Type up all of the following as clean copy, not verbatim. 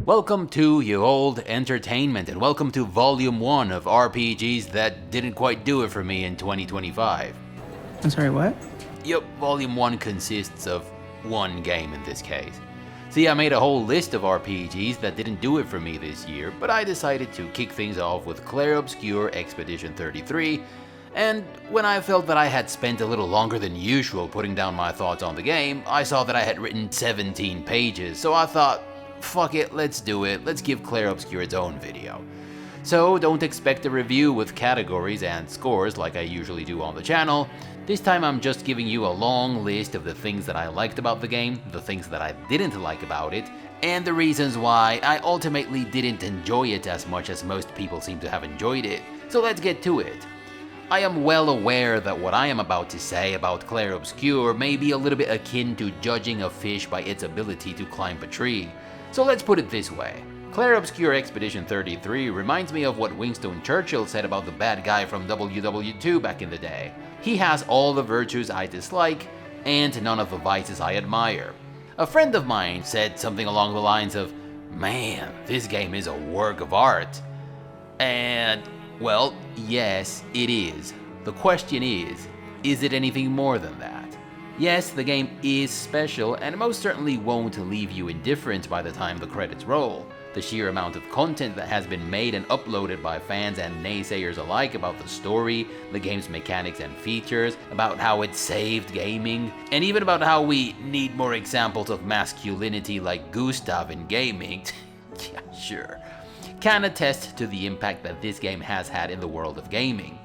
Welcome to You Old Entertainment, and welcome to Volume 1 of RPGs that didn't quite do it for me in 2025. I'm sorry, what? Yep, Volume 1 consists of one game in this case. See, I made a whole list of RPGs that didn't do it for me this year, but I decided to kick things off with Clair Obscur Expedition 33, and when I felt that I had spent a little longer than usual putting down my thoughts on the game, I saw that I had written 17 pages, so I thought, fuck it, let's do it, let's give Clair Obscur its own video. So don't expect a review with categories and scores like I usually do on the channel. This time I'm just giving you a long list of the things that I liked about the game, the things that I didn't like about it, and the reasons why I ultimately didn't enjoy it as much as most people seem to have enjoyed it. So let's get to it. I am well aware that what I am about to say about Clair Obscur may be a little bit akin to judging a fish by its ability to climb a tree. So let's put it this way. Clair Obscur Expedition 33 reminds me of what Winston Churchill said about the bad guy from WW2 back in the day. He has all the virtues I dislike, and none of the vices I admire. A friend of mine said something along the lines of, "Man, this game is a work of art." And, well, yes, it is. The question is it anything more than that? Yes, the game is special, and it most certainly won't leave you indifferent by the time the credits roll. The sheer amount of content that has been made and uploaded by fans and naysayers alike about the story, the game's mechanics and features, about how it saved gaming, and even about how we need more examples of masculinity like Gustav in gaming, yeah, sure, can attest to the impact that this game has had in the world of gaming.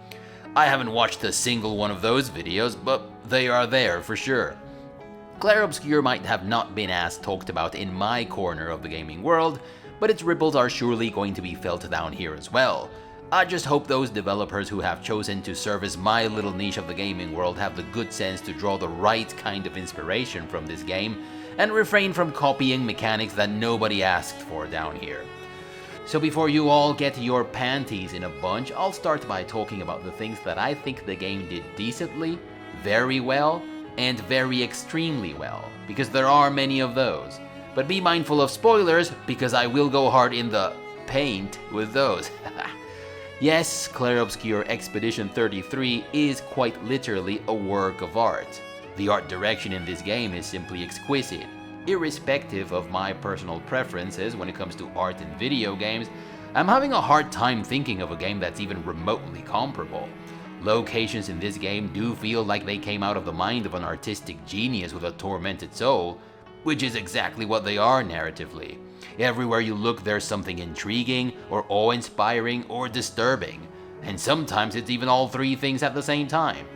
I haven't watched a single one of those videos, but they are there for sure. Clair Obscur might have not been as talked about in my corner of the gaming world, but its ripples are surely going to be felt down here as well. I just hope those developers who have chosen to service my little niche of the gaming world have the good sense to draw the right kind of inspiration from this game, and refrain from copying mechanics that nobody asked for down here. So before you all get your panties in a bunch, I'll start by talking about the things that I think the game did decently, very well, and very extremely well, because there are many of those. But be mindful of spoilers, because I will go hard in the paint with those. Yes, Clair Obscur Expedition 33 is quite literally a work of art. The art direction in this game is simply exquisite. Irrespective of my personal preferences when it comes to art in video games, I'm having a hard time thinking of a game that's even remotely comparable. Locations in this game do feel like they came out of the mind of an artistic genius with a tormented soul, which is exactly what they are narratively. Everywhere you look, there's something intriguing, or awe-inspiring, or disturbing, and sometimes it's even all three things at the same time.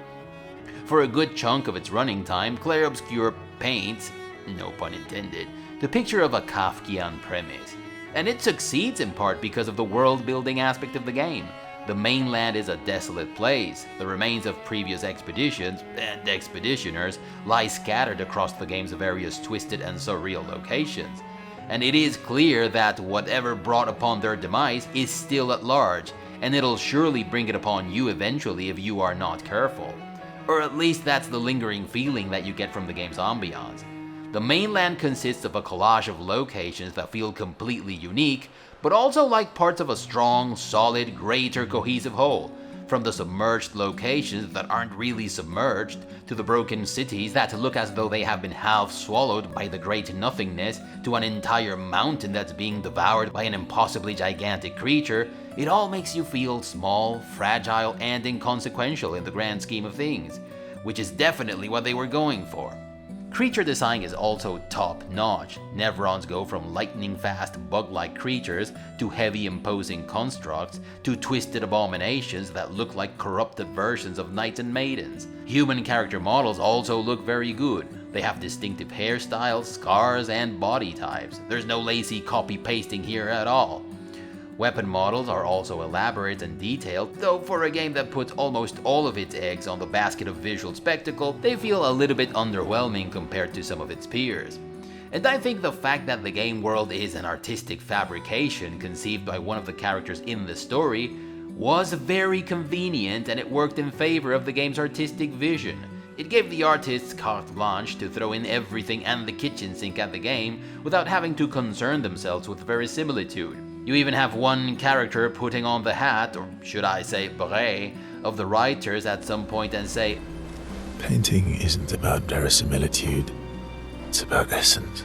For a good chunk of its running time, Clair Obscur paints, no pun intended, the picture of a Kafkian premise. And it succeeds in part because of the world-building aspect of the game. The mainland is a desolate place. The remains of previous expeditions and expeditioners lie scattered across the game's various twisted and surreal locations. And it is clear that whatever brought upon their demise is still at large, and it'll surely bring it upon you eventually if you are not careful. Or at least that's the lingering feeling that you get from the game's ambiance. The mainland consists of a collage of locations that feel completely unique, but also like parts of a strong, solid, greater cohesive whole. From the submerged locations that aren't really submerged, to the broken cities that look as though they have been half swallowed by the great nothingness, to an entire mountain that's being devoured by an impossibly gigantic creature, it all makes you feel small, fragile, and inconsequential in the grand scheme of things, which is definitely what they were going for. Creature design is also top-notch. Nevrons go from lightning-fast bug-like creatures to heavy imposing constructs to twisted abominations that look like corrupted versions of knights and maidens. Human character models also look very good. They have distinctive hairstyles, scars, and body types. There's no lazy copy-pasting here at all. Weapon models are also elaborate and detailed, though for a game that puts almost all of its eggs on the basket of visual spectacle, they feel a little bit underwhelming compared to some of its peers. And I think the fact that the game world is an artistic fabrication conceived by one of the characters in the story was very convenient, and it worked in favor of the game's artistic vision. It gave the artists carte blanche to throw in everything and the kitchen sink at the game without having to concern themselves with verisimilitude. You even have one character putting on the hat, or should I say beret, of the writers at some point and say, "Painting isn't about verisimilitude, it's about essence."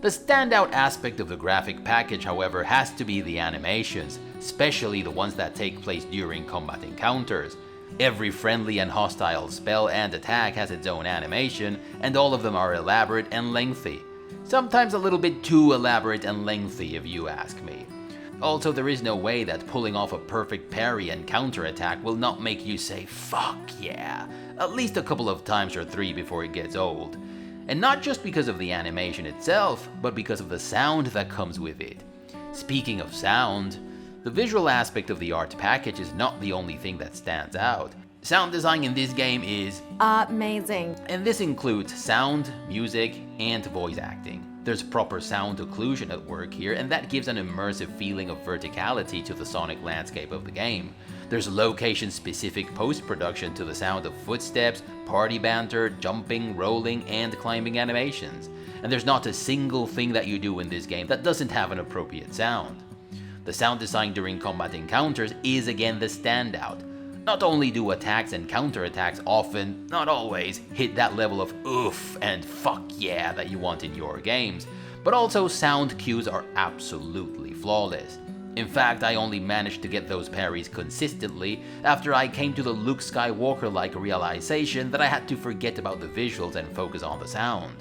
The standout aspect of the graphic package, however, has to be the animations, especially the ones that take place during combat encounters. Every friendly and hostile spell and attack has its own animation, and all of them are elaborate and lengthy. Sometimes a little bit too elaborate and lengthy if you ask me. Also, there is no way that pulling off a perfect parry and counterattack will not make you say, "Fuck yeah," at least a couple of times or three before it gets old. And not just because of the animation itself, but because of the sound that comes with it. Speaking of sound, the visual aspect of the art package is not the only thing that stands out. Sound design in this game is amazing. And this includes sound, music, and voice acting. There's proper sound occlusion at work here, and that gives an immersive feeling of verticality to the sonic landscape of the game. There's location-specific post-production to the sound of footsteps, party banter, jumping, rolling, and climbing animations. And there's not a single thing that you do in this game that doesn't have an appropriate sound. The sound design during combat encounters is again the standout. Not only do attacks and counterattacks often, not always, hit that level of oof and fuck yeah that you want in your games, but also sound cues are absolutely flawless. In fact, I only managed to get those parries consistently after I came to the Luke Skywalker-like realization that I had to forget about the visuals and focus on the sound.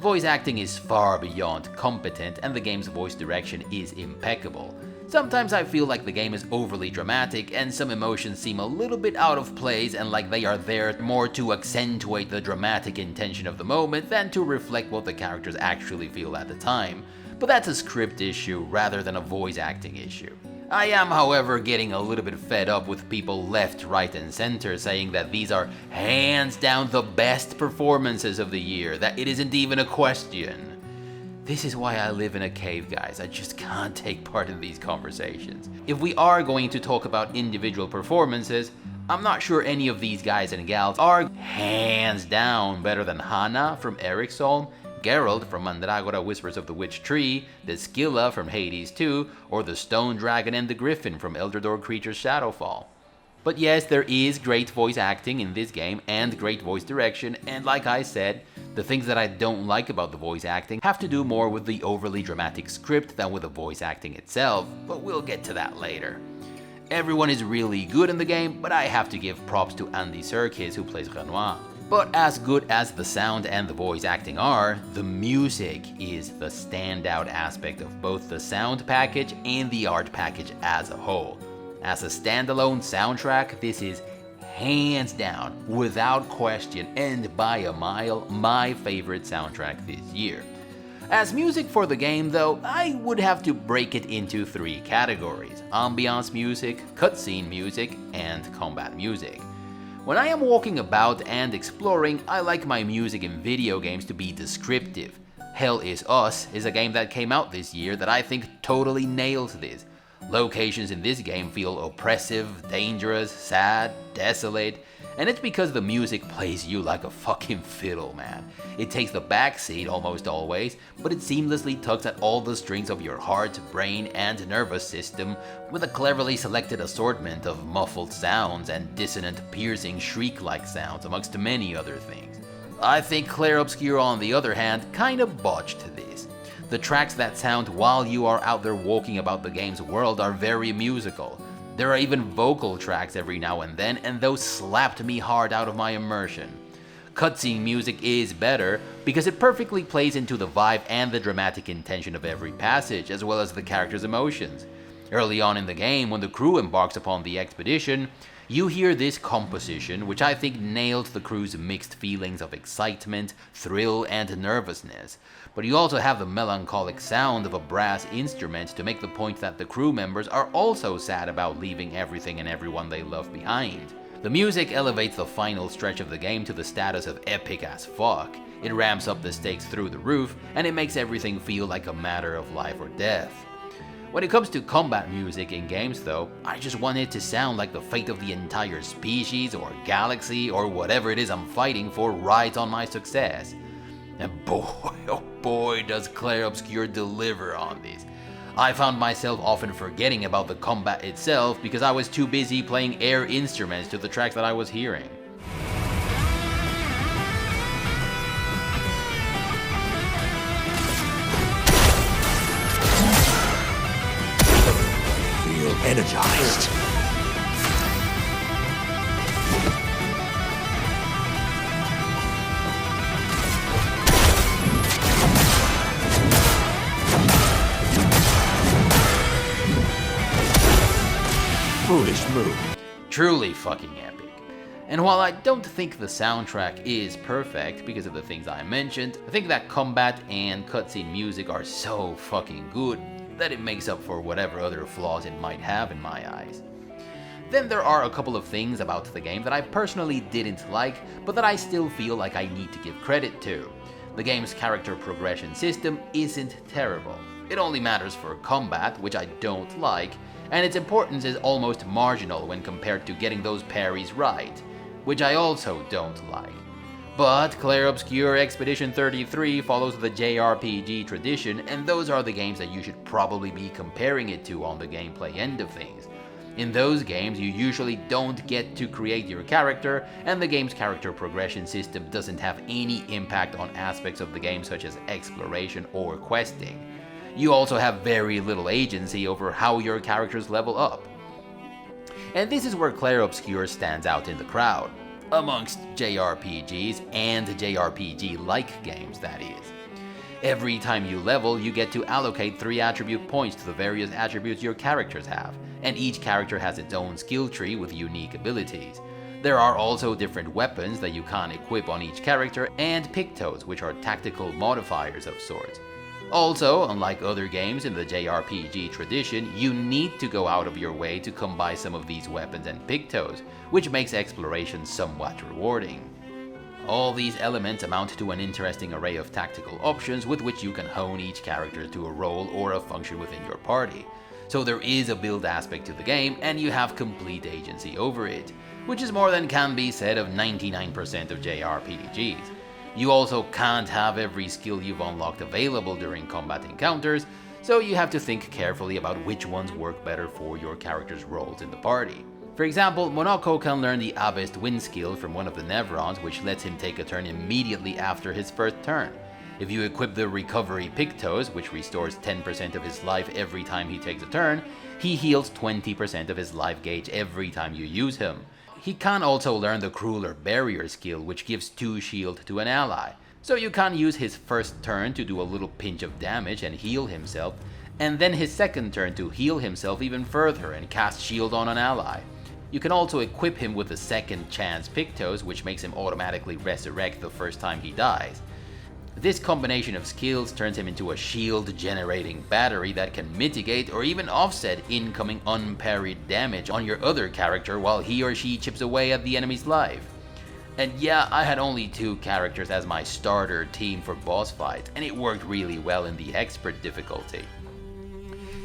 Voice acting is far beyond competent, and the game's voice direction is impeccable. Sometimes I feel like the game is overly dramatic and some emotions seem a little bit out of place and like they are there more to accentuate the dramatic intention of the moment than to reflect what the characters actually feel at the time. But that's a script issue rather than a voice acting issue. I am, however, getting a little bit fed up with people left, right, and center saying that these are hands down the best performances of the year, that it isn't even a question. This is why I live in a cave, guys. I just can't take part in these conversations. If we are going to talk about individual performances, I'm not sure any of these guys and gals are hands down better than Hana from Eric's-Solm, Geralt from Mandragora Whispers of the Witch Tree, the Scylla from Hades 2, or the Stone Dragon and the Griffin from Eldrador Creatures Shadowfall. But yes, there is great voice acting in this game and great voice direction, and like I said, the things that I don't like about the voice acting have to do more with the overly dramatic script than with the voice acting itself, but we'll get to that later. Everyone is really good in the game, but I have to give props to Andy Serkis who plays Renoir. But as good as the sound and the voice acting are, the music is the standout aspect of both the sound package and the art package as a whole. As a standalone soundtrack, this is hands down, without question, and by a mile, my favorite soundtrack this year. As music for the game, though, I would have to break it into three categories: ambiance music, cutscene music, and combat music. When I am walking about and exploring, I like my music in video games to be descriptive. Hell Is Us is a game that came out this year that I think totally nails this. Locations in this game feel oppressive, dangerous, sad, desolate, and it's because the music plays you like a fucking fiddle, man. It takes the backseat almost always, but it seamlessly tugs at all the strings of your heart, brain, and nervous system with a cleverly selected assortment of muffled sounds and dissonant, piercing, shriek-like sounds, amongst many other things. I think Clair Obscur, on the other hand, kinda botched this. The tracks that sound while you are out there walking about the game's world are very musical. There are even vocal tracks every now and then, and those slapped me hard out of my immersion. Cutscene music is better because it perfectly plays into the vibe and the dramatic intention of every passage, as well as the character's emotions. Early on in the game, when the crew embarks upon the expedition, you hear this composition, which I think nailed the crew's mixed feelings of excitement, thrill, and nervousness. But you also have the melancholic sound of a brass instrument to make the point that the crew members are also sad about leaving everything and everyone they love behind. The music elevates the final stretch of the game to the status of epic as fuck. It ramps up the stakes through the roof, and it makes everything feel like a matter of life or death. When it comes to combat music in games though, I just want it to sound like the fate of the entire species or galaxy or whatever it is I'm fighting for rides on my success. And boy, oh boy does Clair Obscur deliver on this. I found myself often forgetting about the combat itself because I was too busy playing air instruments to the tracks that I was hearing. Energized. Foolish move. Truly fucking epic. And while I don't think the soundtrack is perfect because of the things I mentioned, I think that combat and cutscene music are so fucking good that it makes up for whatever other flaws it might have in my eyes. Then there are a couple of things about the game that I personally didn't like, but that I still feel like I need to give credit to. The game's character progression system isn't terrible. It only matters for combat, which I don't like, and its importance is almost marginal when compared to getting those parries right, which I also don't like. But Clair Obscur Expedition 33 follows the JRPG tradition, and those are the games that you should probably be comparing it to on the gameplay end of things. In those games, you usually don't get to create your character, and the game's character progression system doesn't have any impact on aspects of the game such as exploration or questing. You also have very little agency over how your characters level up. And this is where Clair Obscur stands out in the crowd. Amongst JRPGs and JRPG-like games, that is. Every time you level, you get to allocate 3 attribute points to the various attributes your characters have, and each character has its own skill tree with unique abilities. There are also different weapons that you can equip on each character, and pictos, which are tactical modifiers of sorts. Also, unlike other games in the JRPG tradition, you need to go out of your way to come by some of these weapons and pictos, which makes exploration somewhat rewarding. All these elements amount to an interesting array of tactical options with which you can hone each character to a role or a function within your party. So there is a build aspect to the game, and you have complete agency over it, which is more than can be said of 99% of JRPGs. You also can't have every skill you've unlocked available during combat encounters, so you have to think carefully about which ones work better for your character's roles in the party. For example, Monoko can learn the Abyssed Wind skill from one of the Nevrons, which lets him take a turn immediately after his first turn. If you equip the Recovery Pictos, which restores 10% of his life every time he takes a turn, he heals 20% of his life gauge every time you use him. He can also learn the Crueler Barrier skill, which gives 2 shield to an ally. So you can use his first turn to do a little pinch of damage and heal himself, and then his second turn to heal himself even further and cast shield on an ally. You can also equip him with the Second Chance Pictos, which makes him automatically resurrect the first time he dies. This combination of skills turns him into a shield-generating battery that can mitigate or even offset incoming unparried damage on your other character while he or she chips away at the enemy's life. And yeah, I had only 2 characters as my starter team for boss fights, and it worked really well in the expert difficulty.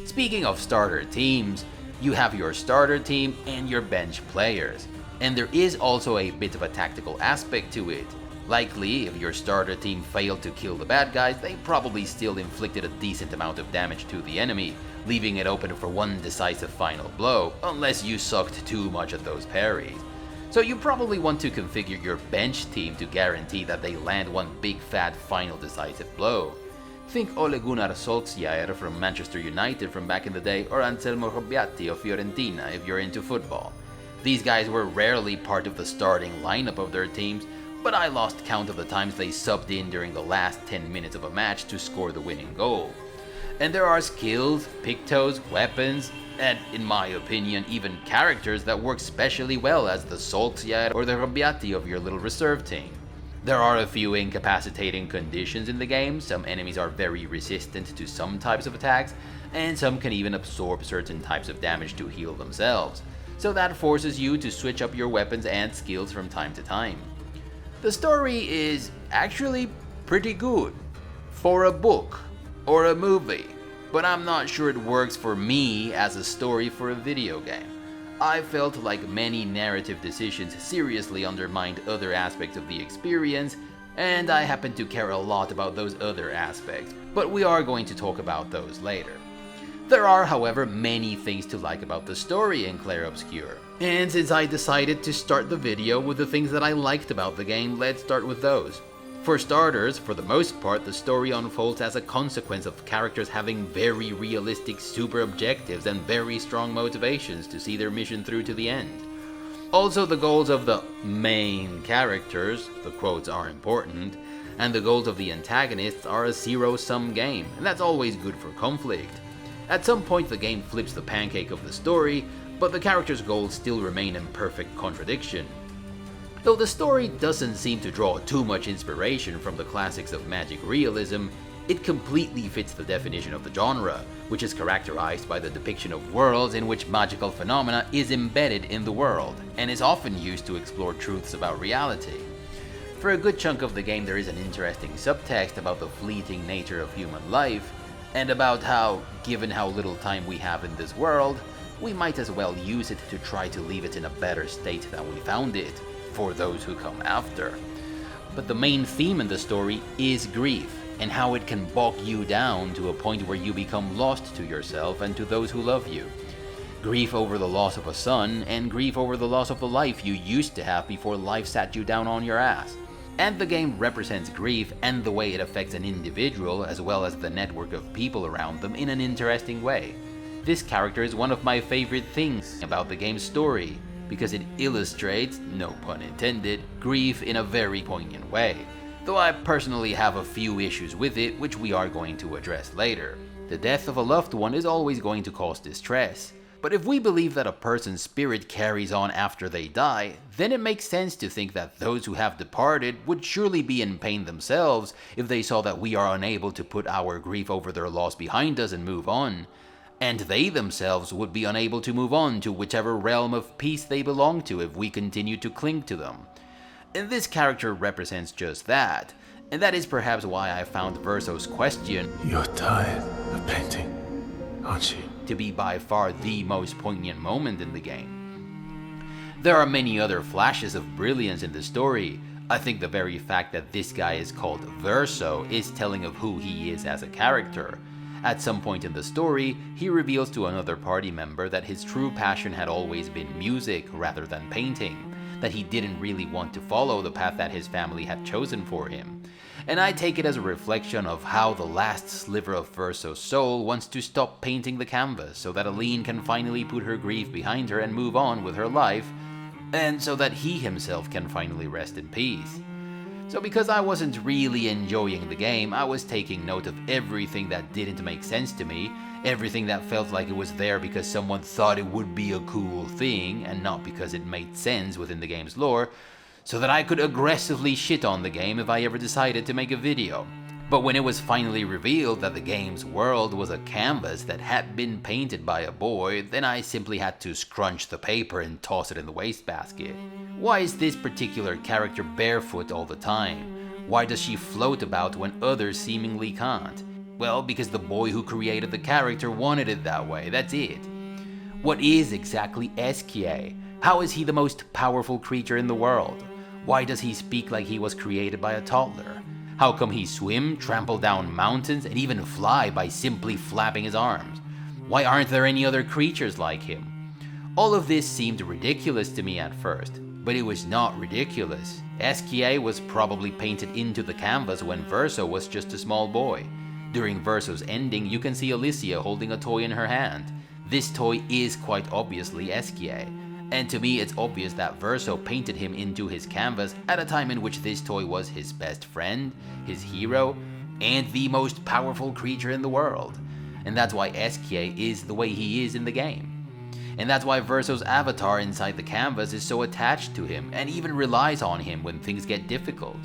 Speaking of starter teams, you have your starter team and your bench players, and there is also a bit of a tactical aspect to it. Likely, if your starter team failed to kill the bad guys, they probably still inflicted a decent amount of damage to the enemy, leaving it open for one decisive final blow, unless you sucked too much at those parries. So you probably want to configure your bench team to guarantee that they land one big fat final decisive blow. Think Ole Gunnar Solskjaer from Manchester United from back in the day, or Anselmo Robbiati of Fiorentina if you're into football. These guys were rarely part of the starting lineup of their teams, but I lost count of the times they subbed in during the last 10 minutes of a match to score the winning goal. And there are skills, pictos, weapons, and in my opinion even characters that work specially well as the Solskjaer or the Robbiati of your little reserve team. There are a few incapacitating conditions in the game. Some enemies are very resistant to some types of attacks, and some can even absorb certain types of damage to heal themselves. So that forces you to switch up your weapons and skills from time to time. The story is actually pretty good for a book or a movie. but I'm not sure it works for me as a story for a video game. I felt like many narrative decisions seriously undermined other aspects of the experience, and I happen to care a lot about those other aspects, but we are going to talk about those later. There are, however, many things to like about the story in Clair Obscur, and since I decided to start the video with the things that I liked about the game, let's start with those. For starters, for the most part, the story unfolds as a consequence of characters having very realistic super objectives and very strong motivations to see their mission through to the end. Also, the goals of the main characters, the quotes are important, and the goals of the antagonists are a zero-sum game, and that's always good for conflict. At some point the game flips the pancake of the story, but the characters' goals still remain in perfect contradiction. Though the story doesn't seem to draw too much inspiration from the classics of magic realism, it completely fits the definition of the genre, which is characterized by the depiction of worlds in which magical phenomena is embedded in the world, and is often used to explore truths about reality. For a good chunk of the game there is an interesting subtext about the fleeting nature of human life, and about how, given how little time we have in this world, we might as well use it to try to leave it in a better state than we found it, for those who come after. But the main theme in the story is grief, and how it can bog you down to a point where you become lost to yourself and to those who love you. Grief over the loss of a son, and grief over the loss of the life you used to have before life sat you down on your ass. And the game represents grief and the way it affects an individual as well as the network of people around them in an interesting way. This character is one of my favorite things about the game's story, because it illustrates, no pun intended, grief in a very poignant way, though I personally have a few issues with it which we are going to address later. The death of a loved one is always going to cause distress, but if we believe that a person's spirit carries on after they die, then it makes sense to think that those who have departed would surely be in pain themselves if they saw that we are unable to put our grief over their loss behind us and move on. And they themselves would be unable to move on to whichever realm of peace they belong to if we continue to cling to them. And this character represents just that, and that is perhaps why I found Verso's question, You're tired of painting, aren't you? to be by far the most poignant moment in the game. There are many other flashes of brilliance in the story. I think the very fact that this guy is called Verso is telling of who he is as a character. At some point in the story, he reveals to another party member that his true passion had always been music rather than painting, that he didn't really want to follow the path that his family had chosen for him. And I take it as a reflection of how the last sliver of Verso's soul wants to stop painting the canvas so that Aline can finally put her grief behind her and move on with her life, and so that he himself can finally rest in peace. So because I wasn't really enjoying the game, I was taking note of everything that didn't make sense to me, everything that felt like it was there because someone thought it would be a cool thing and not because it made sense within the game's lore, so that I could aggressively shit on the game if I ever decided to make a video. But when it was finally revealed that the game's world was a canvas that had been painted by a boy, then I simply had to scrunch the paper and toss it in the wastebasket. Why is this particular character barefoot all the time? Why does she float about when others seemingly can't? Well, because the boy who created the character wanted it that way, that's it. What is exactly Esquier? How is he the most powerful creature in the world? Why does he speak like he was created by a toddler? How come he swim, trample down mountains, and even fly by simply flapping his arms? Why aren't there any other creatures like him? All of this seemed ridiculous to me at first, but it was not ridiculous. Esquier was probably painted into the canvas when Verso was just a small boy. During Verso's ending, you can see Alicia holding a toy in her hand. This toy is quite obviously Esquier. And to me it's obvious that Verso painted him into his canvas at a time in which this toy was his best friend, his hero, and the most powerful creature in the world. And that's why Esquier is the way he is in the game. And that's why Verso's avatar inside the canvas is so attached to him and even relies on him when things get difficult.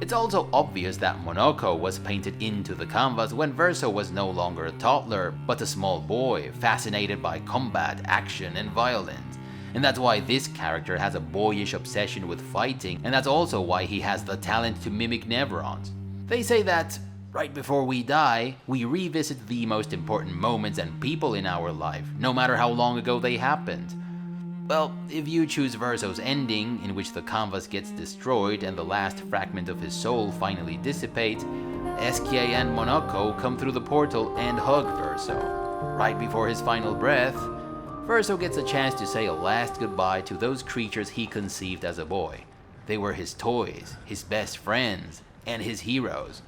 It's also obvious that Monoko was painted into the canvas when Verso was no longer a toddler, but a small boy, fascinated by combat, action, and violence. And that's why this character has a boyish obsession with fighting, and that's also why he has the talent to mimic neurons. They say that Right before we die, we revisit the most important moments and people in our life, no matter how long ago they happened. Well, if you choose Verso's ending, in which the canvas gets destroyed and the last fragment of his soul finally dissipates, SK and Monaco come through the portal and hug Verso. Right before his final breath, Verso gets a chance to say a last goodbye to those creatures he conceived as a boy. They were his toys, his best friends, and his heroes.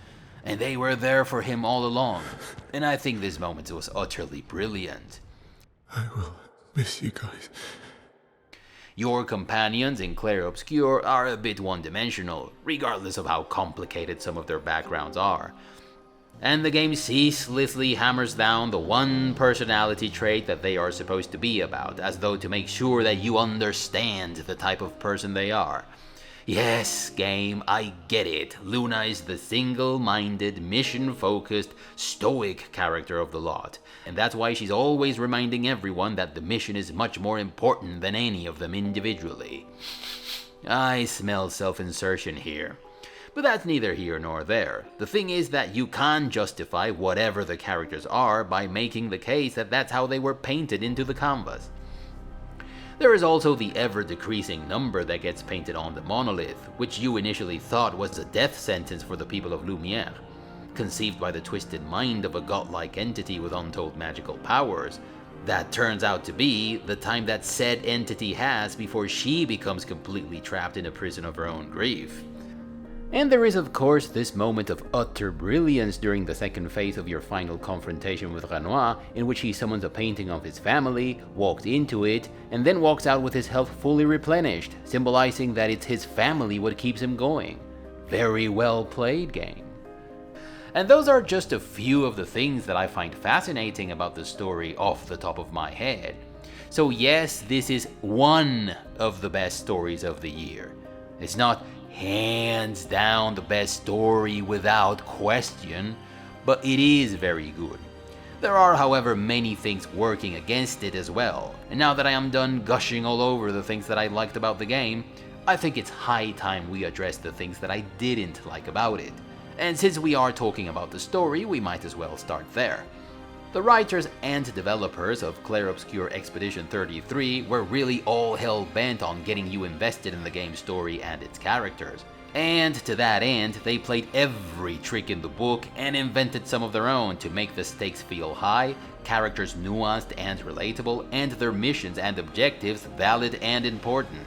And they were there for him all along. And I think this moment was utterly brilliant. I will miss you guys. Your companions in Clair Obscur are a bit one-dimensional, regardless of how complicated some of their backgrounds are. And the game ceaselessly hammers down the one personality trait that they are supposed to be about, as though to make sure that you understand the type of person they are. Yes, game, I get it. Luna is the single-minded, mission-focused, stoic character of the lot. And that's why she's always reminding everyone that the mission is much more important than any of them individually. I smell self-insertion here. But that's neither here nor there. The thing is that you can't justify whatever the characters are by making the case that that's how they were painted into the canvas. There is also the ever-decreasing number that gets painted on the monolith, which you initially thought was a death sentence for the people of Lumière. Conceived by the twisted mind of a godlike entity with untold magical powers, that turns out to be the time that said entity has before she becomes completely trapped in a prison of her own grief. And there is of course this moment of utter brilliance during the second phase of your final confrontation with Renoir, in which he summons a painting of his family, walks into it, and then walks out with his health fully replenished, symbolizing that it's his family what keeps him going. Very well played, game. And those are just a few of the things that I find fascinating about the story off the top of my head. So yes, this is one of the best stories of the year. It's not hands down the best story without question, but it is very good. There are, however, many things working against it as well, and now that I am done gushing all over the things that I liked about the game, I think it's high time we address the things that I didn't like about it. And since we are talking about the story, we might as well start there. The writers and developers of Clair Obscur Expedition 33 were really all hell-bent on getting you invested in the game's story and its characters. And to that end, they played every trick in the book and invented some of their own to make the stakes feel high, characters nuanced and relatable, and their missions and objectives valid and important.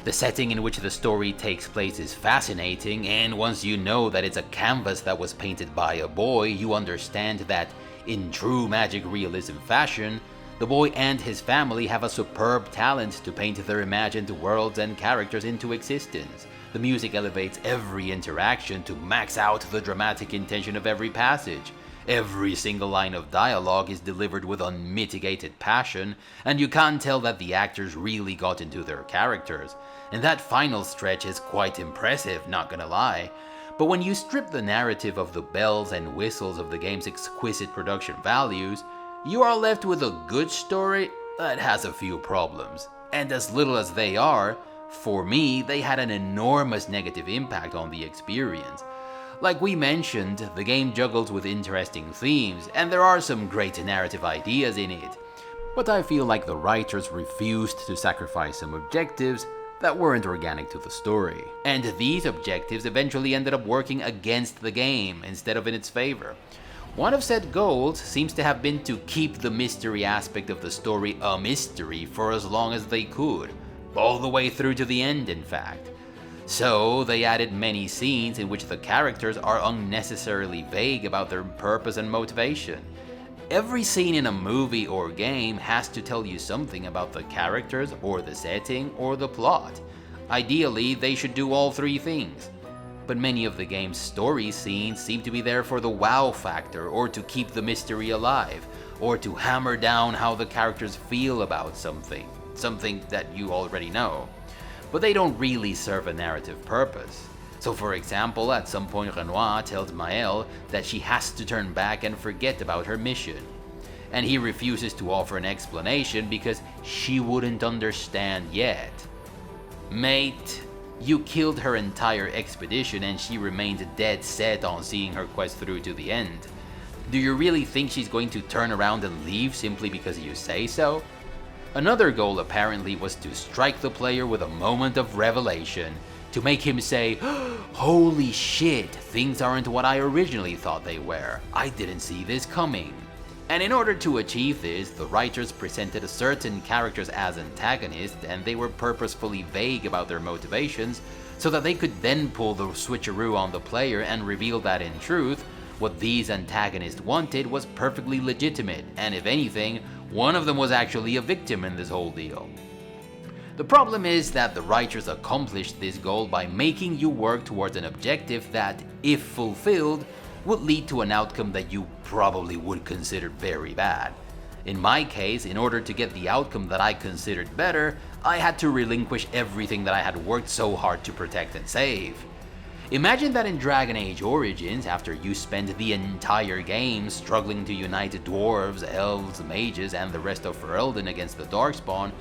The setting in which the story takes place is fascinating, and once you know that it's a canvas that was painted by a boy, you understand that, in true magic realism fashion, the boy and his family have a superb talent to paint their imagined worlds and characters into existence. The music elevates every interaction to max out the dramatic intention of every passage. Every single line of dialogue is delivered with unmitigated passion, and you can't tell that the actors really got into their characters. And that final stretch is quite impressive, not gonna lie. But when you strip the narrative of the bells and whistles of the game's exquisite production values, you are left with a good story that has a few problems. And as little as they are, for me, they had an enormous negative impact on the experience. Like we mentioned, the game juggles with interesting themes, and there are some great narrative ideas in it. But I feel like the writers refused to sacrifice some objectives that weren't organic to the story. And these objectives eventually ended up working against the game instead of in its favor. One of said goals seems to have been to keep the mystery aspect of the story a mystery for as long as they could, all the way through to the end in fact. So they added many scenes in which the characters are unnecessarily vague about their purpose and motivation. Every scene in a movie or game has to tell you something about the characters or the setting or the plot. Ideally, they should do all three things. But many of the game's story scenes seem to be there for the wow factor, or to keep the mystery alive, or to hammer down how the characters feel about something that you already know. But they don't really serve a narrative purpose. So for example, at some point Renoir tells Maëlle that she has to turn back and forget about her mission. And he refuses to offer an explanation because she wouldn't understand yet. Mate, You killed her entire expedition and she remained dead set on seeing her quest through to the end. Do you really think she's going to turn around and leave simply because you say so? Another goal apparently was to strike the player with a moment of revelation, to make him say, "Holy shit, things aren't what I originally thought they were. I didn't see this coming." And in order to achieve this, the writers presented certain characters as antagonists, and they were purposefully vague about their motivations, so that they could then pull the switcheroo on the player and reveal that in truth, what these antagonists wanted was perfectly legitimate, and if anything, one of them was actually a victim in this whole deal. The problem is that the writers accomplished this goal by making you work towards an objective that, if fulfilled, would lead to an outcome that you probably would consider very bad. In my case, in order to get the outcome that I considered better, I had to relinquish everything that I had worked so hard to protect and save. Imagine that in Dragon Age Origins, after you spend the entire game struggling to unite dwarves, elves, mages, and the rest of Ferelden against the Darkspawn,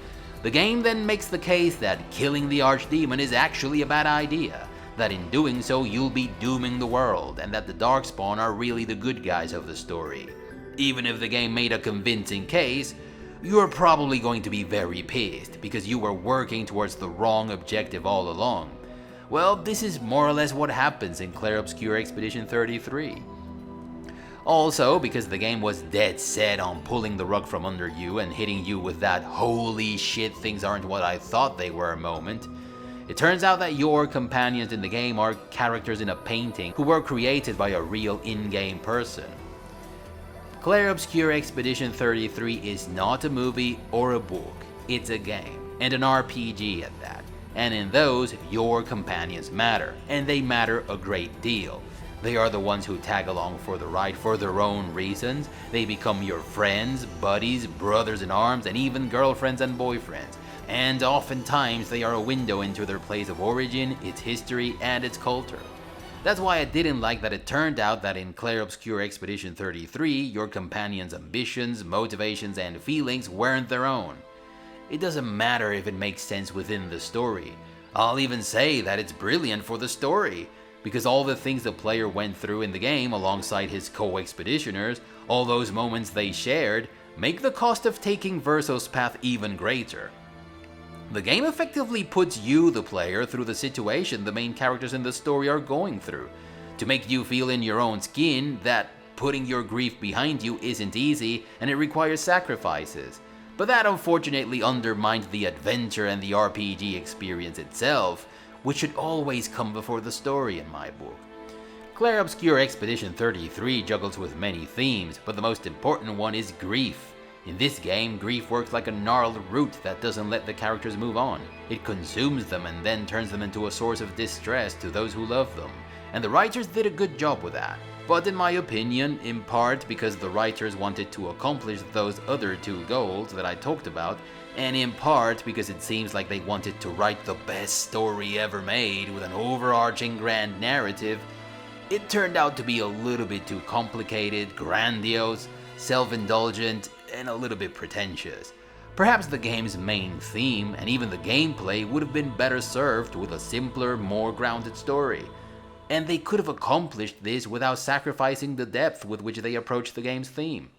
the game then makes the case that killing the Archdemon is actually a bad idea, that in doing so you'll be dooming the world, and that the Darkspawn are really the good guys of the story. Even if the game made a convincing case, you're probably going to be very pissed, because you were working towards the wrong objective all along. Well, this is more or less what happens in Clair Obscur Expedition 33. Also, because the game was dead set on pulling the rug from under you and hitting you with that "holy shit, things aren't what I thought they were" moment, it turns out that your companions in the game are characters in a painting who were created by a real in-game person. Clair Obscur Expedition 33 is not a movie or a book, it's a game, and an RPG at that. And in those, your companions matter, and they matter a great deal. They are the ones who tag along for the ride for their own reasons. They become your friends, buddies, brothers in arms, and even girlfriends and boyfriends. And oftentimes they are a window into their place of origin, its history, and its culture. That's why I didn't like that it turned out that in Clair Obscur Expedition 33, your companions' ambitions, motivations, and feelings weren't their own. It doesn't matter if it makes sense within the story. I'll even say that it's brilliant for the story, because all the things the player went through in the game alongside his co-expeditioners, all those moments they shared, make the cost of taking Verso's path even greater. The game effectively puts you, the player, through the situation the main characters in the story are going through, to make you feel in your own skin that putting your grief behind you isn't easy and it requires sacrifices. But that unfortunately undermined the adventure and the RPG experience itself, which should always come before the story in my book. Clair Obscur Expedition 33 juggles with many themes, but the most important one is grief. In this game, grief works like a gnarled root that doesn't let the characters move on. It consumes them and then turns them into a source of distress to those who love them, and the writers did a good job with that. But in my opinion, in part because the writers wanted to accomplish those other two goals that I talked about, and in part because it seems like they wanted to write the best story ever made with an overarching grand narrative, it turned out to be a little bit too complicated, grandiose, self-indulgent, and a little bit pretentious. Perhaps the game's main theme and even the gameplay would have been better served with a simpler, more grounded story. And they could have accomplished this without sacrificing the depth with which they approached the game's theme.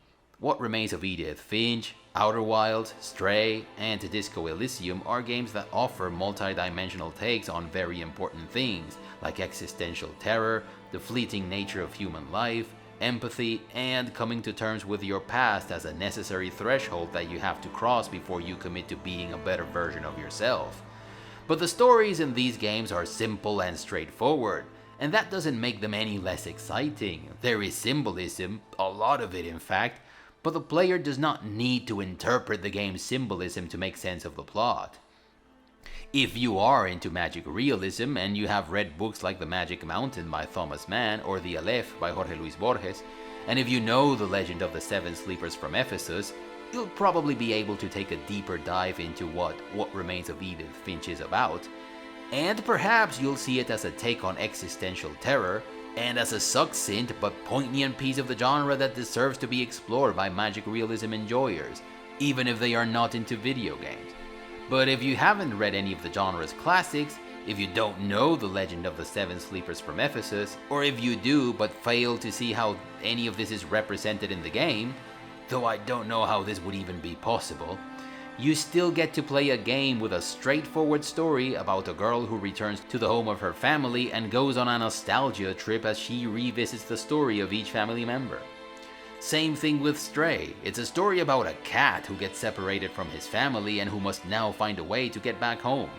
What Remains of Edith Finch, Outer Wilds, Stray, and Disco Elysium are games that offer multi-dimensional takes on very important things, like existential terror, the fleeting nature of human life, empathy, and coming to terms with your past as a necessary threshold that you have to cross before you commit to being a better version of yourself. But the stories in these games are simple and straightforward, and that doesn't make them any less exciting. There is symbolism, a lot of it in fact, but the player does not need to interpret the game's symbolism to make sense of the plot. If you are into magic realism and you have read books like The Magic Mountain by Thomas Mann or The Aleph by Jorge Luis Borges, and if you know the legend of the Seven Sleepers from Ephesus, you'll probably be able to take a deeper dive into what Remains of Edith Finch is about, and perhaps you'll see it as a take on existential terror, and as a succinct but poignant piece of the genre that deserves to be explored by magic realism enjoyers, even if they are not into video games. But if you haven't read any of the genre's classics, If you don't know the legend of the Seven Sleepers from Ephesus, or if you do but fail to see how any of this is represented in the game, though I don't know how this would even be possible, you still get to play a game with a straightforward story about a girl who returns to the home of her family and goes on a nostalgia trip as she revisits the story of each family member. Same thing with Stray. It's a story about a cat who gets separated from his family and who must now find a way to get back home.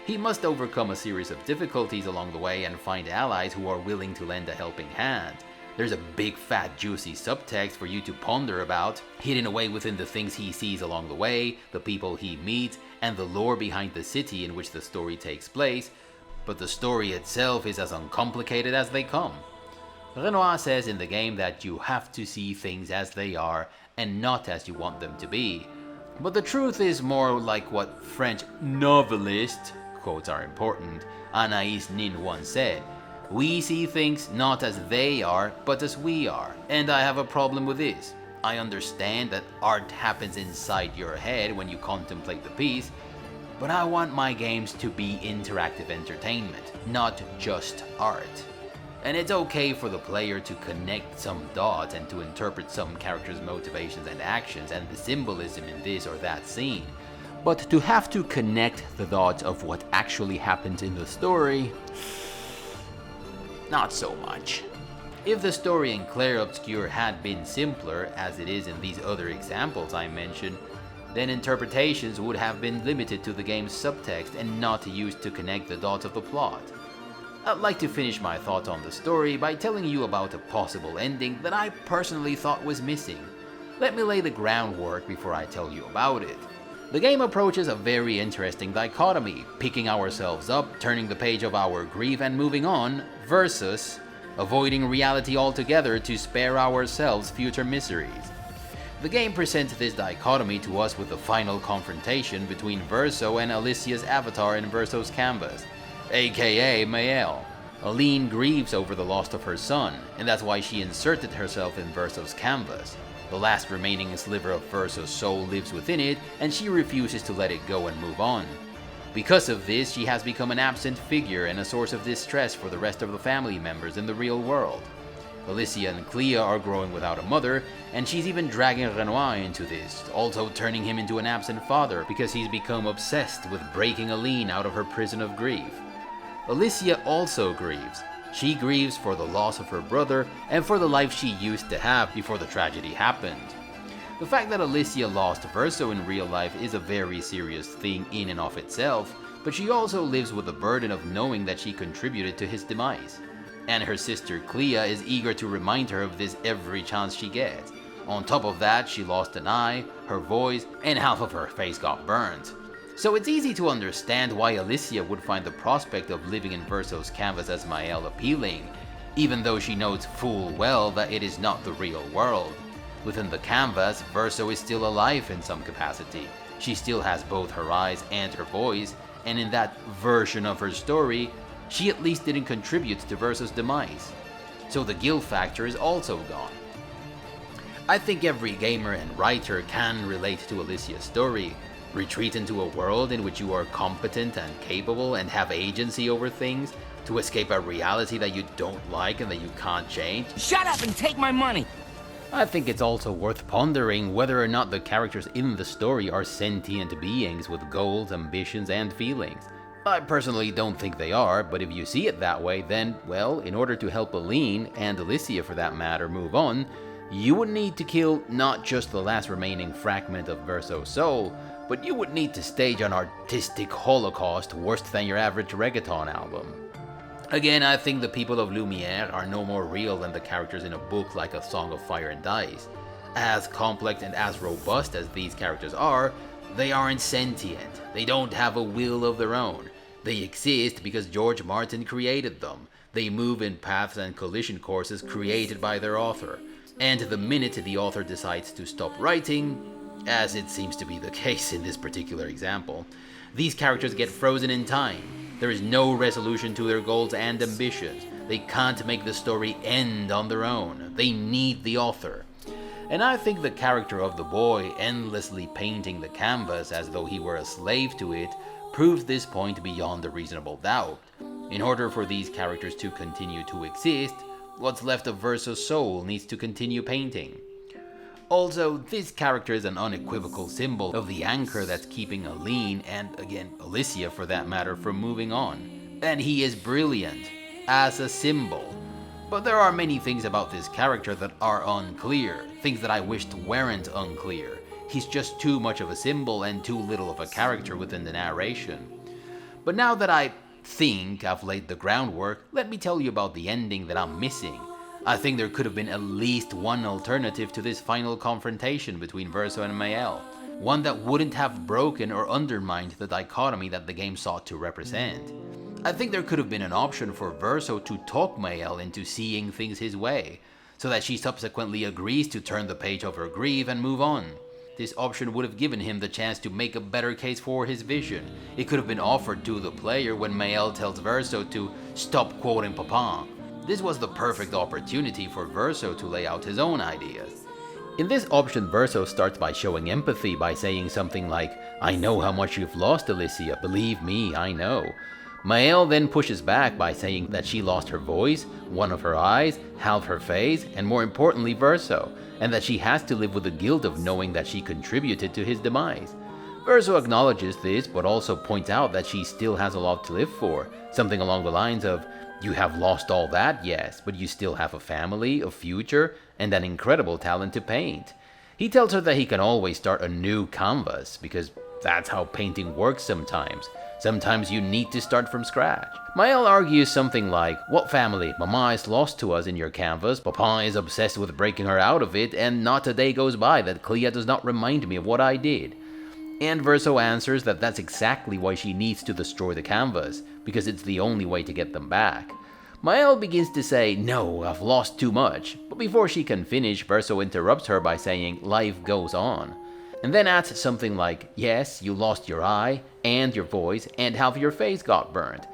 He must overcome a series of difficulties along the way and find allies who are willing to lend a helping hand. There's a big fat juicy subtext for you to ponder about, hidden away within the things he sees along the way, the people he meets, and the lore behind the city in which the story takes place, but the story itself is as uncomplicated as they come. Renoir says in the game that you have to see things as they are and not as you want them to be. But the truth is more like what French novelist, quotes are important, Anaïs Nin once said, "We see things not as they are, but as we are." And I have a problem with this. I understand that art happens inside your head when you contemplate the piece, but I want my games to be interactive entertainment, not just art. And it's okay for the player to connect some dots and to interpret some character's motivations and actions and the symbolism in this or that scene. But to have to connect the dots of what actually happens in the story, not so much. If the story in Clair Obscur had been simpler, as it is in these other examples I mentioned, then interpretations would have been limited to the game's subtext and not used to connect the dots of the plot. I'd like to finish my thoughts on the story by telling you about a possible ending that I personally thought was missing. Let me lay the groundwork before I tell you about it. The game approaches a very interesting dichotomy, picking ourselves up, turning the page of our grief and moving on, versus avoiding reality altogether to spare ourselves future miseries. The game presents this dichotomy to us with the final confrontation between Verso and Alicia's avatar in Verso's canvas, aka Mael. Aline grieves over the loss of her son, and that's why she inserted herself in Verso's canvas. The last remaining sliver of Verso's soul lives within it, and she refuses to let it go and move on. Because of this, she has become an absent figure and a source of distress for the rest of the family members in the real world. Alicia and Clea are growing without a mother, and she's even dragging Renoir into this, also turning him into an absent father because he's become obsessed with breaking Aline out of her prison of grief. Alicia also grieves. She grieves for the loss of her brother and for the life she used to have before the tragedy happened. The fact that Alicia lost Verso in real life is a very serious thing in and of itself, but she also lives with the burden of knowing that she contributed to his demise. And her sister Clea is eager to remind her of this every chance she gets. On top of that, she lost an eye, her voice, and half of her face got burnt. So it's easy to understand why Alicia would find the prospect of living in Verso's canvas as Mael appealing, even though she knows full well that it is not the real world. Within the canvas, Verso is still alive in some capacity. She still has both her eyes and her voice, and in that version of her story, she at least didn't contribute to Verso's demise. So the guilt factor is also gone. I think every gamer and writer can relate to Alicia's story. Retreat into a world in which you are competent and capable and have agency over things, to escape a reality that you don't like and that you can't change. Shut up and take my money! I think it's also worth pondering whether or not the characters in the story are sentient beings with goals, ambitions, and feelings. I personally don't think they are, but if you see it that way, then, well, in order to help Aline, and Alicia for that matter, move on, you would need to kill not just the last remaining fragment of Verso's soul, but you would need to stage an artistic holocaust worse than your average reggaeton album. Again, I think the people of Lumiere are no more real than the characters in a book like A Song of Fire and Ice. As complex and as robust as these characters are, they aren't sentient. They don't have a will of their own. They exist because George Martin created them. They move in paths and collision courses created by their author. And the minute the author decides to stop writing, as it seems to be the case in this particular example, these characters get frozen in time. There is no resolution to their goals and ambitions. They can't make the story end on their own. They need the author. And I think the character of the boy endlessly painting the canvas as though he were a slave to it proves this point beyond a reasonable doubt. In order for these characters to continue to exist, what's left of Verso's soul needs to continue painting. Also, this character is an unequivocal symbol of the anchor that's keeping Aline, and again Alicia for that matter, from moving on. And he is brilliant as a symbol. But there are many things about this character that are unclear, things that I wished weren't unclear. He's just too much of a symbol and too little of a character within the narration. But now that I think I've laid the groundwork, let me tell you about the ending that I'm missing. I think there could have been at least one alternative to this final confrontation between Verso and Mael. One that wouldn't have broken or undermined the dichotomy that the game sought to represent. I think there could have been an option for Verso to talk Mael into seeing things his way, so that she subsequently agrees to turn the page of her grief and move on. This option would have given him the chance to make a better case for his vision. It could have been offered to the player when Mael tells Verso to stop quoting Papa. This was the perfect opportunity for Verso to lay out his own ideas. In this option, Verso starts by showing empathy by saying something like, "I know how much you've lost, Alicia, believe me, I know." Mael then pushes back by saying that she lost her voice, one of her eyes, half her face, and more importantly Verso, and that she has to live with the guilt of knowing that she contributed to his demise. Verso acknowledges this, but also points out that she still has a lot to live for, something along the lines of, "You have lost all that, yes, but you still have a family, a future, and an incredible talent to paint." He tells her that he can always start a new canvas, because that's how painting works sometimes. Sometimes you need to start from scratch. Mael argues something like, "What family? Mama is lost to us in your canvas, Papa is obsessed with breaking her out of it, and not a day goes by that Clea does not remind me of what I did." And Verso answers that that's exactly why she needs to destroy the canvas, because it's the only way to get them back. Mael begins to say, "No, I've lost too much," but before she can finish, Verso interrupts her by saying, "Life goes on," and then adds something like, "Yes, you lost your eye, and your voice, and half your face got burned.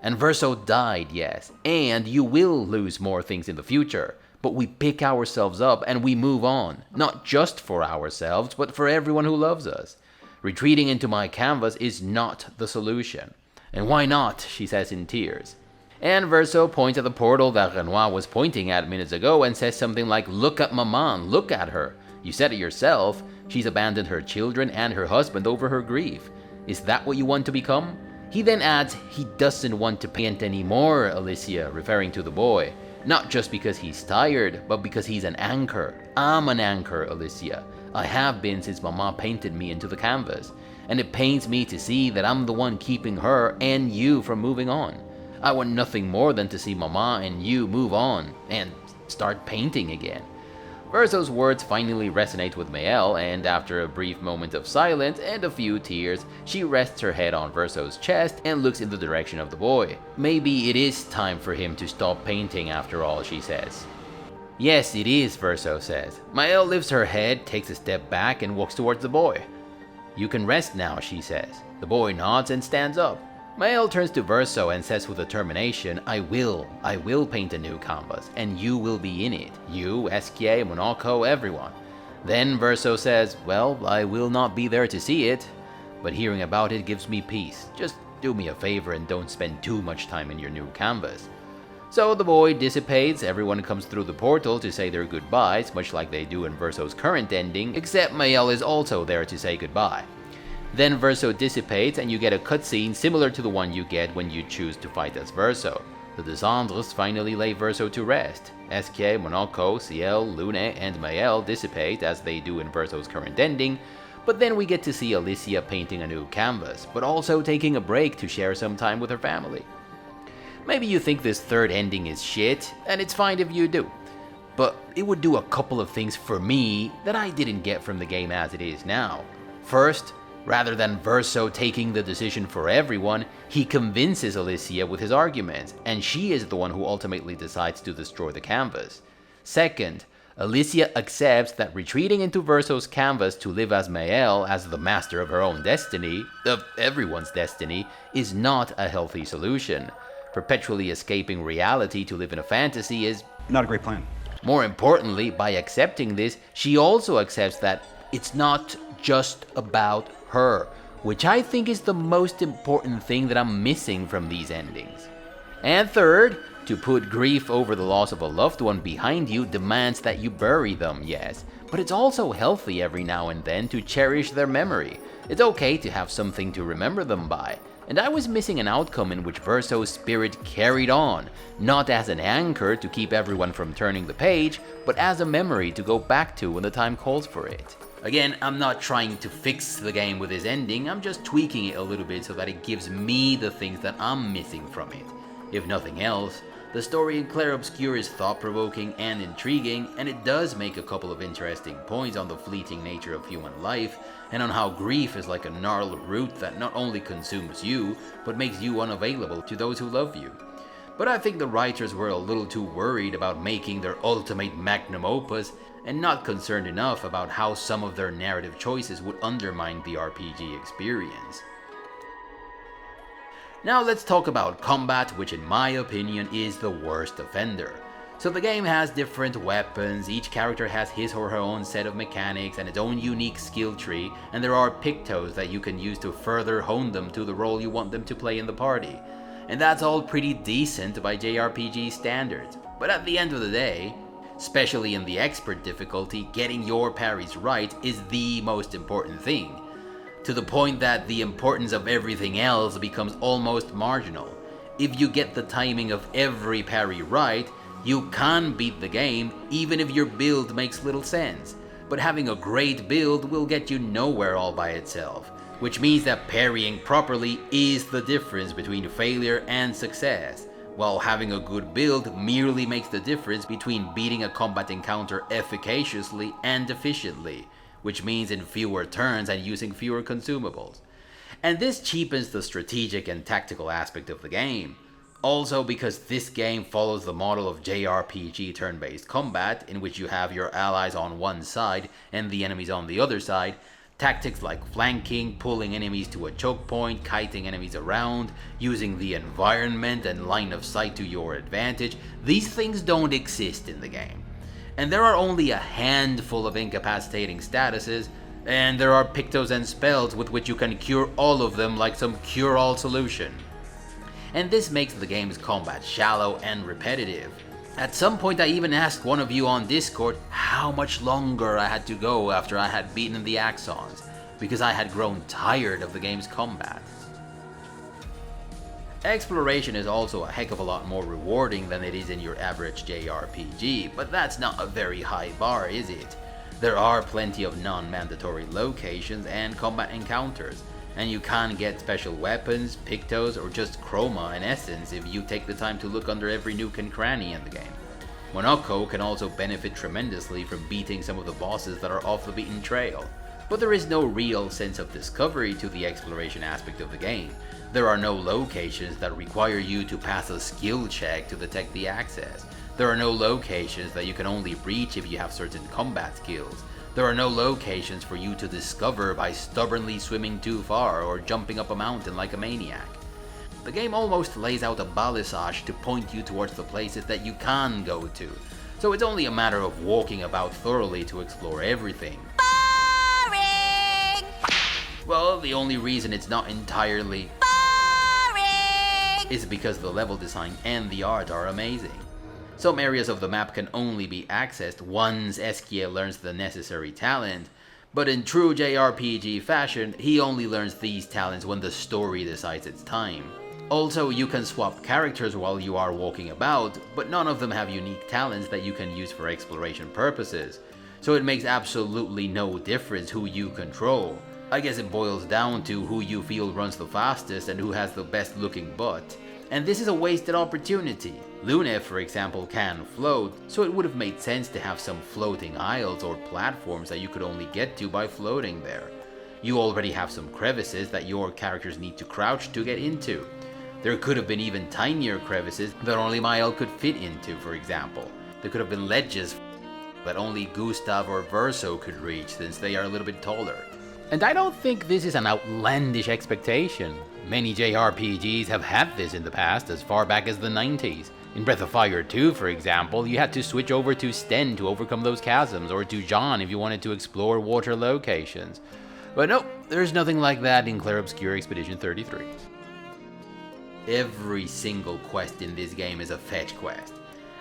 And Verso died, yes, and you will lose more things in the future, but we pick ourselves up and we move on, not just for ourselves, but for everyone who loves us. Retreating into my canvas is not the solution." "And why not?" she says in tears. And Verso points at the portal that Renoir was pointing at minutes ago and says something like, "Look at Maman, look at her. You said it yourself, she's abandoned her children and her husband over her grief. Is that what you want to become?" He then adds he doesn't want to paint anymore, Alicia, referring to the boy. Not just because he's tired, but because he's an anchor. "I'm an anchor, Alicia. I have been since Mama painted me into the canvas. And it pains me to see that I'm the one keeping her and you from moving on. I want nothing more than to see Mama and you move on and start painting again." Verso's words finally resonate with Mael, and after a brief moment of silence and a few tears, she rests her head on Verso's chest and looks in the direction of the boy. "Maybe it is time for him to stop painting after all," she says. "Yes, it is," Verso says. Mael lifts her head, takes a step back, and walks towards the boy. "You can rest now," she says. The boy nods and stands up. Mael turns to Verso and says with determination, I will paint a new canvas, and you will be in it. You, Esquier, Monaco, everyone." Then Verso says, "Well, I will not be there to see it, but hearing about it gives me peace. Just do me a favor and don't spend too much time in your new canvas." So the boy dissipates, everyone comes through the portal to say their goodbyes, much like they do in Verso's current ending, except Mael is also there to say goodbye. Then Verso dissipates and you get a cutscene similar to the one you get when you choose to fight as Verso. The Descendres finally lay Verso to rest. Esquier, Monaco, Ciel, Lune, and Mael dissipate as they do in Verso's current ending, but then we get to see Alicia painting a new canvas, but also taking a break to share some time with her family. Maybe you think this third ending is shit, and it's fine if you do. But it would do a couple of things for me that I didn't get from the game as it is now. First, rather than Verso taking the decision for everyone, he convinces Alicia with his arguments, and she is the one who ultimately decides to destroy the canvas. Second, Alicia accepts that retreating into Verso's canvas to live as Mael, as the master of her own destiny, of everyone's destiny, is not a healthy solution. Perpetually escaping reality to live in a fantasy is not a great plan. More importantly, by accepting this, she also accepts that it's not just about her. which I think is the most important thing that I'm missing from these endings. And third, to put grief over the loss of a loved one behind you demands that you bury them, yes, but it's also healthy every now and then to cherish their memory. It's okay to have something to remember them by. And I was missing an outcome in which Verso's spirit carried on, not as an anchor to keep everyone from turning the page, but as a memory to go back to when the time calls for it. Again, I'm not trying to fix the game with this ending, I'm just tweaking it a little bit so that it gives me the things that I'm missing from it. If nothing else, the story in Clair Obscur is thought-provoking and intriguing, and it does make a couple of interesting points on the fleeting nature of human life, and on how grief is like a gnarled root that not only consumes you, but makes you unavailable to those who love you. But I think the writers were a little too worried about making their ultimate magnum opus, and not concerned enough about how some of their narrative choices would undermine the RPG experience. Now let's talk about combat, which in my opinion is the worst offender. So the game has different weapons, each character has his or her own set of mechanics and its own unique skill tree, and there are pictos that you can use to further hone them to the role you want them to play in the party. And that's all pretty decent by JRPG standards, but at the end of the day, especially in the expert difficulty, getting your parries right is the most important thing. To the point that the importance of everything else becomes almost marginal. If you get the timing of every parry right, you can beat the game even if your build makes little sense. But having a great build will get you nowhere all by itself, which means that parrying properly is the difference between failure and success, while having a good build merely makes the difference between beating a combat encounter efficaciously and efficiently, which means in fewer turns and using fewer consumables. And this cheapens the strategic and tactical aspect of the game. Also, because this game follows the model of JRPG turn-based combat, in which you have your allies on one side and the enemies on the other side, tactics like flanking, pulling enemies to a choke point, kiting enemies around, using the environment and line of sight to your advantage, these things don't exist in the game. And there are only a handful of incapacitating statuses, and there are pictos and spells with which you can cure all of them like some cure-all solution. And this makes the game's combat shallow and repetitive. At some point I even asked one of you on Discord how much longer I had to go after I had beaten the Axons, because I had grown tired of the game's combat. Exploration is also a heck of a lot more rewarding than it is in your average JRPG, but that's not a very high bar, is it? There are plenty of non-mandatory locations and combat encounters, and you can get special weapons, pictos, or just chroma in essence if you take the time to look under every nook and cranny in the game. Monoko can also benefit tremendously from beating some of the bosses that are off the beaten trail, but there is no real sense of discovery to the exploration aspect of the game. There are no locations that require you to pass a skill check to detect the access. There are no locations that you can only reach if you have certain combat skills. There are no locations for you to discover by stubbornly swimming too far or jumping up a mountain like a maniac. The game almost lays out a balisage to point you towards the places that you can go to, so it's only a matter of walking about thoroughly to explore everything. Boring! Well, the only reason it's not entirely is because the level design and the art are amazing. Some areas of the map can only be accessed once Eskia learns the necessary talent, but in true JRPG fashion, he only learns these talents when the story decides it's time. Also, you can swap characters while you are walking about, but none of them have unique talents that you can use for exploration purposes, so it makes absolutely no difference who you control. I guess it boils down to who you feel runs the fastest and who has the best looking butt. And this is a wasted opportunity. Lune, for example, can float, so it would have made sense to have some floating isles or platforms that you could only get to by floating there. You already have some crevices that your characters need to crouch to get into. There could have been even tinier crevices that only Mael could fit into, for example. There could have been ledges that only Gustav or Verso could reach since they are a little bit taller. And I don't think this is an outlandish expectation. Many JRPGs have had this in the past, as far back as the 90s. In Breath of Fire 2, for example, you had to switch over to Sten to overcome those chasms, or to John if you wanted to explore water locations. But nope, there's nothing like that in Clair Obscur Expedition 33. Every single quest in this game is a fetch quest,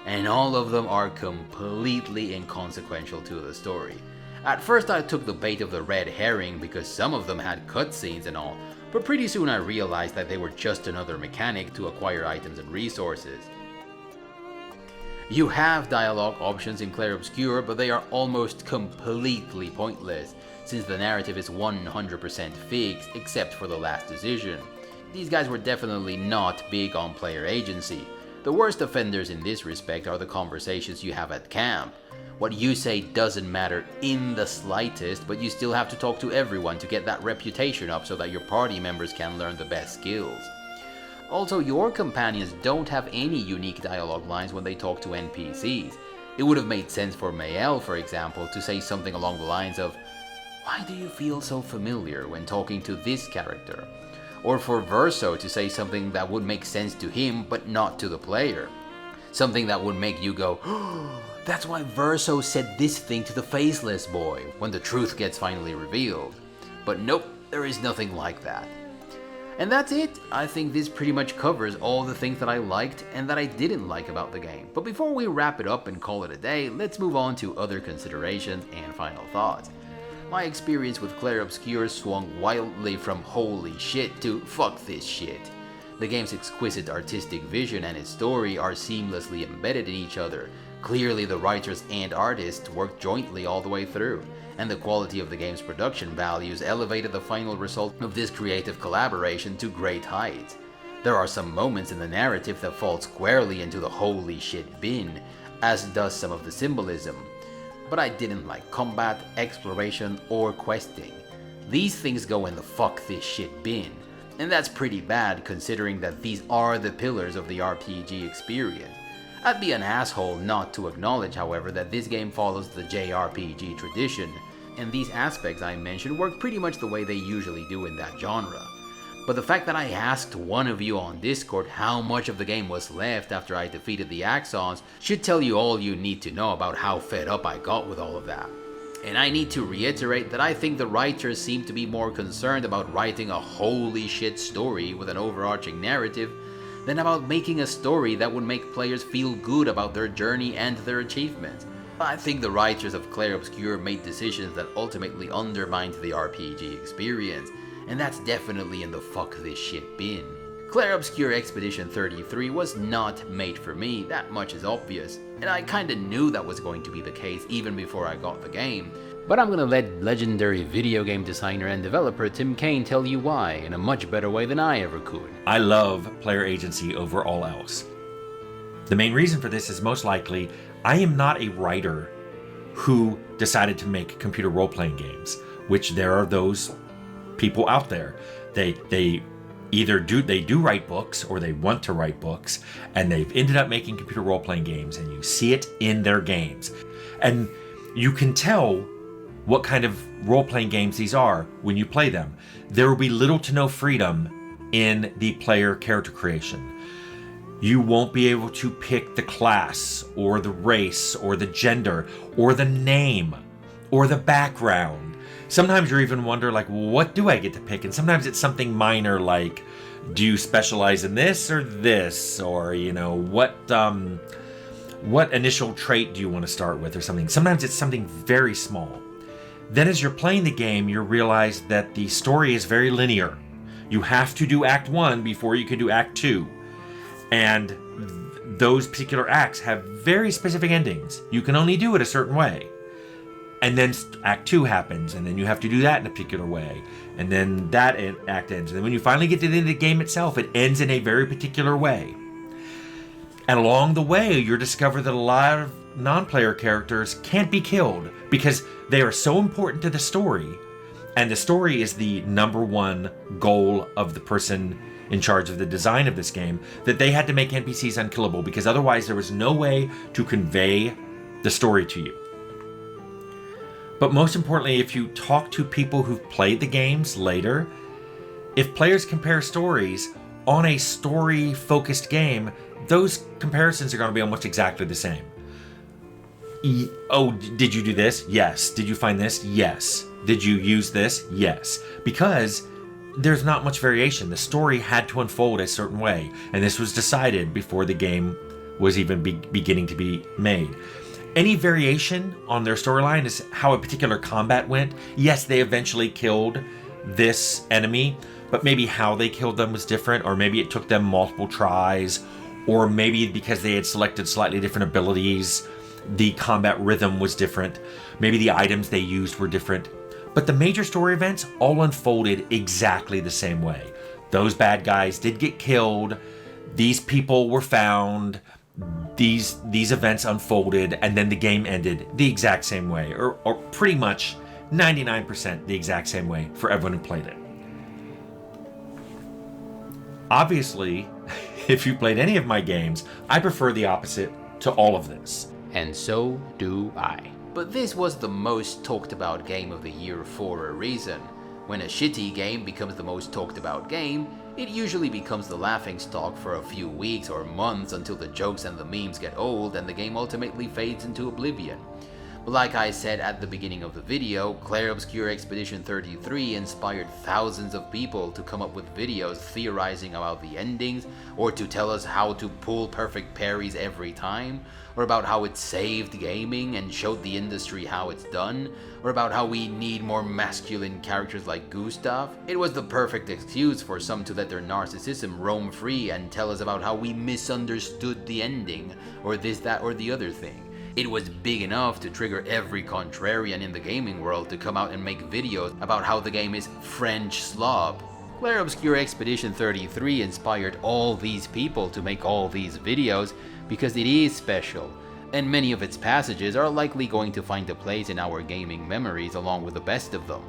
and all of them are completely inconsequential to the story. At first I took the bait of the red herring because some of them had cutscenes and all, but pretty soon I realized that they were just another mechanic to acquire items and resources. You have dialogue options in Clair Obscur, but they are almost completely pointless, since the narrative is 100% fixed except for the last decision. These guys were definitely not big on player agency. The worst offenders in this respect are the conversations you have at camp. What you say doesn't matter in the slightest, but you still have to talk to everyone to get that reputation up so that your party members can learn the best skills. Also, your companions don't have any unique dialogue lines when they talk to NPCs. It would have made sense for Mael, for example, to say something along the lines of, "Why do you feel so familiar when talking to this character?" Or for Verso to say something that would make sense to him but not to the player. Something that would make you go, "Oh, that's why Verso said this thing to the faceless boy," when the truth gets finally revealed. But nope, there is nothing like that. And that's it. I think this pretty much covers all the things that I liked and that I didn't like about the game. But before we wrap it up and call it a day, let's move on to other considerations and final thoughts. My experience with Clair Obscur swung wildly from holy shit to fuck this shit. The game's exquisite artistic vision and its story are seamlessly embedded in each other. Clearly the writers and artists worked jointly all the way through, and the quality of the game's production values elevated the final result of this creative collaboration to great heights. There are some moments in the narrative that fall squarely into the holy shit bin, as does some of the symbolism. But I didn't like combat, exploration, or questing. These things go in the fuck this shit bin, and that's pretty bad considering that these are the pillars of the RPG experience. I'd be an asshole not to acknowledge, however, that this game follows the JRPG tradition, and these aspects I mentioned work pretty much the way they usually do in that genre. But the fact that I asked one of you on Discord how much of the game was left after I defeated the Axons should tell you all you need to know about how fed up I got with all of that. And I need to reiterate that I think the writers seem to be more concerned about writing a holy shit story with an overarching narrative than about making a story that would make players feel good about their journey and their achievements. I think the writers of Clair Obscur made decisions that ultimately undermined the RPG experience, and that's definitely in the fuck this shit bin. Clair Obscur Expedition 33 was not made for me, that much is obvious, and I kinda knew that was going to be the case even before I got the game. But I'm gonna let legendary video game designer and developer Tim Cain tell you why in a much better way than I ever could. I love player agency over all else. The main reason for this is most likely I am not a writer who decided to make computer role-playing games, which there are those people out there. They either do write books or they want to write books, and they've ended up making computer role-playing games, and you see it in their games. And you can tell what kind of role-playing games these are when you play them. There will be little to no freedom in the player character creation. You won't be able to pick the class or the race or the gender or the name or the background. Sometimes you even wonder, like, what do I get to pick? And sometimes it's something minor like, do you specialize in this or this? Or, you know, what initial trait do you want to start with or something? Sometimes it's something very small. Then as you're playing the game, you realize that the story is very linear. You have to do Act 1 before you can do Act 2. And those particular acts have very specific endings. You can only do it a certain way. And then Act 2 happens, and then you have to do that in a particular way. And then that act ends. And then when you finally get to the end of the game itself, it ends in a very particular way. And along the way, you discover that a lot of non-player characters can't be killed because they are so important to the story. And the story is the number one goal of the person in charge of the design of this game, that they had to make NPCs unkillable because otherwise there was no way to convey the story to you. But most importantly, if you talk to people who've played the games later, if players compare stories on a story-focused game, those comparisons are going to be almost exactly the same. Oh, did you do this? Yes. Did you find this? Yes. Did you use this? Yes. Because there's not much variation. The story had to unfold a certain way, and this was decided before the game was even beginning to be made. Any variation on their storyline is how a particular combat went. Yes, they eventually killed this enemy, but maybe how they killed them was different, or maybe it took them multiple tries, or maybe because they had selected slightly different abilities, the combat rhythm was different. Maybe the items they used were different. But the major story events all unfolded exactly the same way. Those bad guys did get killed, these people were found, these events unfolded, and then the game ended the exact same way, or pretty much 99% the exact same way for everyone who played it. Obviously, if you played any of my games, I prefer the opposite to all of this. And so do I. But this was the most talked about game of the year for a reason. When a shitty game becomes the most talked about game, it usually becomes the laughingstock for a few weeks or months until the jokes and the memes get old and the game ultimately fades into oblivion. But like I said at the beginning of the video, Clair Obscur Expedition 33 inspired thousands of people to come up with videos theorizing about the endings, or to tell us how to pull perfect parries every time, or about how it saved gaming and showed the industry how it's done, or about how we need more masculine characters like Gustav. It was the perfect excuse for some to let their narcissism roam free and tell us about how we misunderstood the ending, or this, that, or the other thing. It was big enough to trigger every contrarian in the gaming world to come out and make videos about how the game is French slob. Clair Obscur Expedition 33 inspired all these people to make all these videos because it is special, and many of its passages are likely going to find a place in our gaming memories along with the best of them.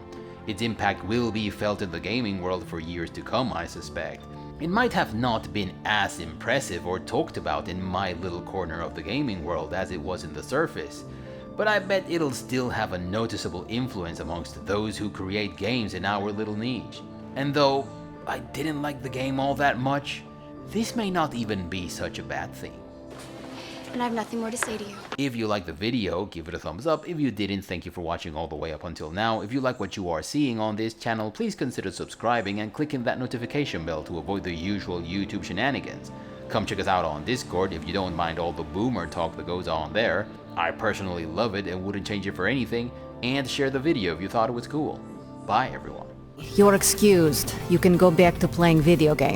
Its impact will be felt in the gaming world for years to come, I suspect. It might have not been as impressive or talked about in my little corner of the gaming world as it was in the surface, but I bet it'll still have a noticeable influence amongst those who create games in our little niche. And though I didn't like the game all that much, this may not even be such a bad thing. And I have nothing more to say to you. If you liked the video, give it a thumbs up. If you didn't, thank you for watching all the way up until now. If you like what you are seeing on this channel, please consider subscribing and clicking that notification bell to avoid the usual YouTube shenanigans. Come check us out on Discord if you don't mind all the boomer talk that goes on there. I personally love it and wouldn't change it for anything. And share the video if you thought it was cool. Bye everyone. You're excused. You can go back to playing video games.